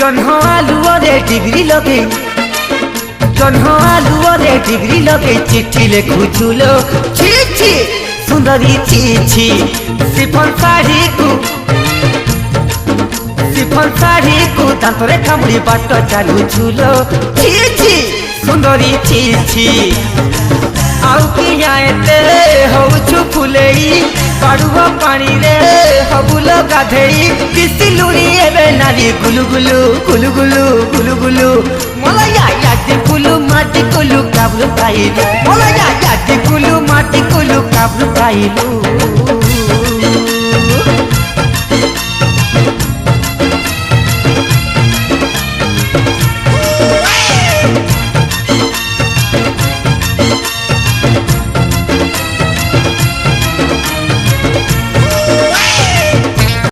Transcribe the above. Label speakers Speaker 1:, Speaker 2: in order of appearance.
Speaker 1: जन्ह आलुअरे degree लगे जन्ह आलुअरे degree लगे चिट्ठी लिखुचुलो छी छी सुंदरी छी छी सिफन साड़ी को दांतरे कामुड़ी बाट चलुचुलो छी छी सुंदरी छी छी आउ किया एते होउछु फुलेई पाड़ुव पानी रे हबुल गाधेई किसिलुरी एबे नारी गुलु गुलु गुलु गुलु गुलु गुलु मलया यादी कुलु माटी कुलु काबलु पाइलु मलया यादी कुलु माटी कुलु काबलु पाइलु।